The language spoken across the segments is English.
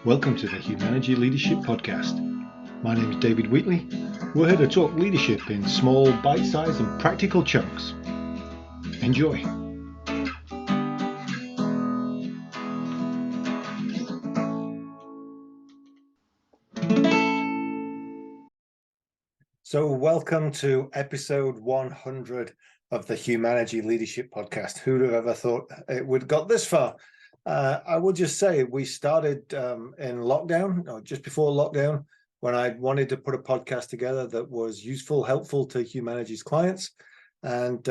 Welcome to the Humanergy Leadership Podcast. My name is David Wheatley. We're here to talk leadership in small, bite-sized and practical chunks. Enjoy. So welcome to episode 100 of the Humanergy Leadership Podcast. Who'd have ever thought it would have got this far? I will just say we started in lockdown, or just before lockdown, when I wanted to put a podcast together that was useful, helpful to Humanergy's clients, and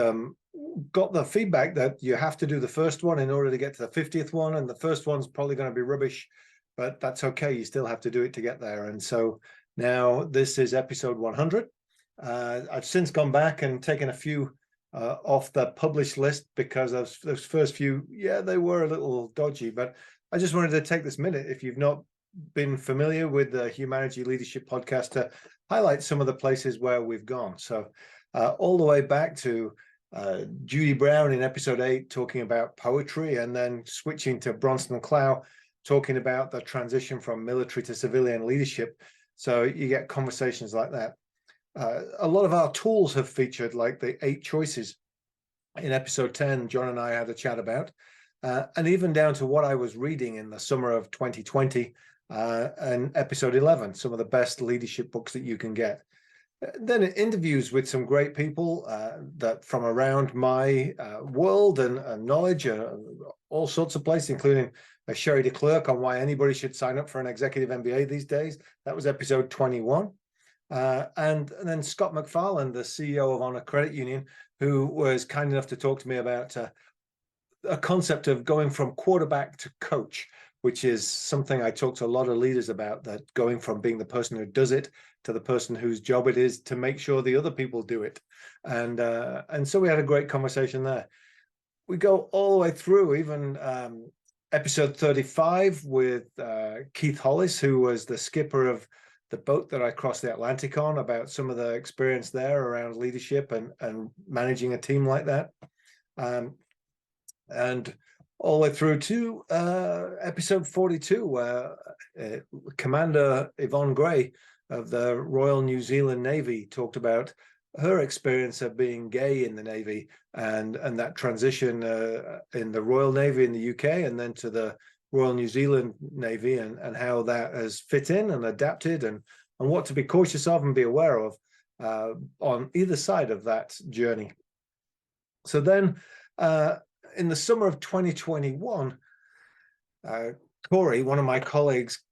got the feedback that you have to do the first one in order to get to the 50th one, and the first one's probably going to be rubbish, but that's okay. You still have to do it to get there. And so now this is episode 100. I've since gone back and taken a few off the published list because those first few, they were a little dodgy. But I just wanted to take this minute, if you've not been familiar with the Humanergy Leadership Podcast, to highlight some of the places where we've gone. So all the way back to Judy Brown in episode 8 talking about poetry, and then switching to Bronson and Clow talking about the transition from military to civilian leadership. So you get conversations like that. A lot of our tools have featured, like the 8 choices in episode 10, John and I had a chat about, and even down to what I was reading in the summer of 2020, and episode 11, some of the best leadership books that you can get. Then interviews with some great people that from around my world and knowledge, all sorts of places, including Sherry DeClerc on why anybody should sign up for an executive MBA these days. That was episode 21. And then Scott McFarland, the CEO of Honor Credit Union, who was kind enough to talk to me about a concept of going from quarterback to coach, which is something I talk to a lot of leaders about, that going from being the person who does it to the person whose job it is to make sure the other people do it. And so we had a great conversation there. We go all the way through, even episode 35 with Keith Hollis, who was the skipper of the boat that I crossed the Atlantic on, about some of the experience there around leadership and managing a team like that. And all the way through to episode 42, where Commander Yvonne Gray of the Royal New Zealand Navy talked about her experience of being gay in the Navy, and that transition in the Royal Navy in the UK and then to the Royal New Zealand Navy, and how that has fit in and adapted, and what to be cautious of and be aware of on either side of that journey. So then in the summer of 2021, Corey, one of my colleagues,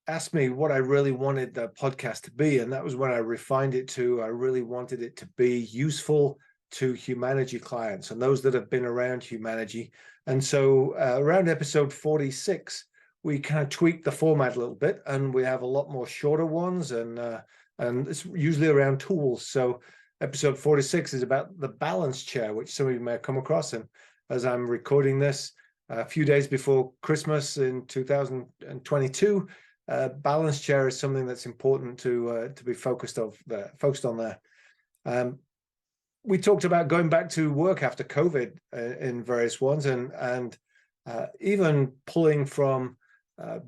asked me what I really wanted the podcast to be, and that was when I refined it to, I really wanted it to be useful to Humanergy clients and those that have been around Humanergy. And so around episode 46, we kind of tweaked the format a little bit, and we have a lot more shorter ones, and it's usually around tools. So episode 46 is about the balance chair, which some of you may have come across. And as I'm recording this a few days before Christmas in 2022, balance chair is something that's important to be focused on there. We talked about going back to work after COVID in various ones, and even pulling from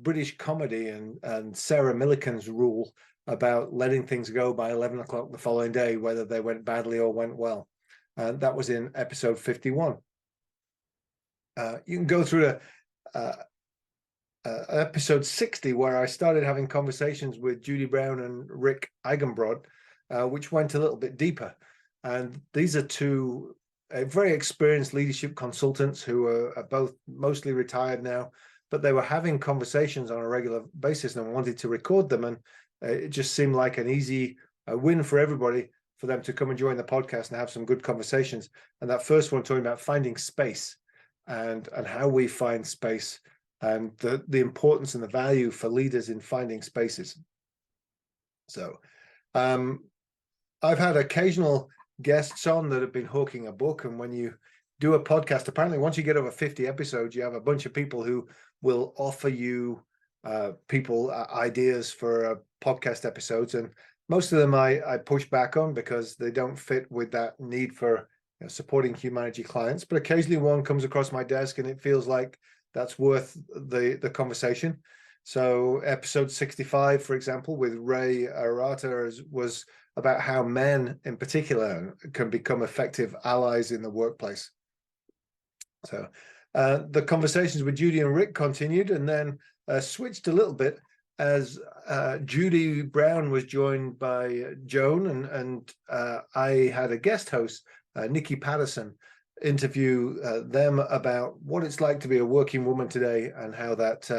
British comedy and Sarah Millican's rule about letting things go by 11 o'clock the following day, whether they went badly or went well. That was in episode 51. You can go through episode 60, where I started having conversations with Judy Brown and Rick Eigenbrod, which went a little bit deeper. And these are two very experienced leadership consultants who are both mostly retired now, but they were having conversations on a regular basis and wanted to record them. And it just seemed like an easy win for everybody for them to come and join the podcast and have some good conversations. And that first one talking about finding space and how we find space, and the importance and the value for leaders in finding spaces. So I've had occasional guests on that have been hawking a book, and when you do a podcast, apparently once you get over 50 episodes, you have a bunch of people who will offer you ideas for podcast episodes, and most of them I push back on because they don't fit with that need for supporting Humanergy clients. But occasionally one comes across my desk and it feels like that's worth the conversation. So episode 65, for example, with Ray Arata was about how men in particular can become effective allies in the workplace. So the conversations with Judy and Rick continued, and then switched a little bit as Judy Brown was joined by Joan, and I had a guest host, Nikki Patterson, interview them about what it's like to be a working woman today and how that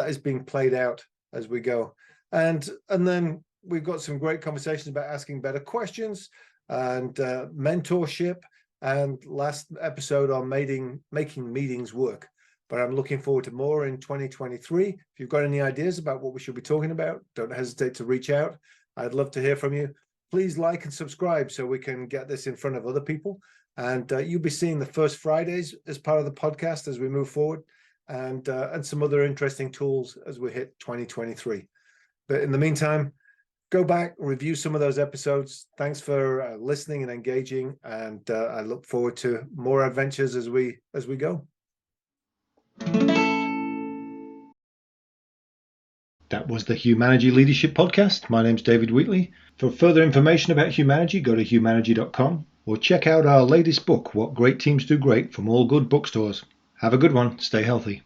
is being played out as we go. And then we've got some great conversations about asking better questions and mentorship, and last episode on making meetings work. But I'm looking forward to more in 2023. If you've got any ideas about what we should be talking about, don't hesitate to reach out. I'd love to hear from you. Please like and subscribe so we can get this in front of other people. And you'll be seeing the first Fridays as part of the podcast as we move forward, and some other interesting tools as we hit 2023. But in the meantime, go back, review some of those episodes. Thanks for listening and engaging, and I look forward to more adventures as we go. That was the Humanergy Leadership Podcast. My name's David Wheatley. For further information about Humanergy, go to humanergy.com or check out our latest book, What Great Teams Do Great, from all good bookstores. Have a good one. Stay healthy.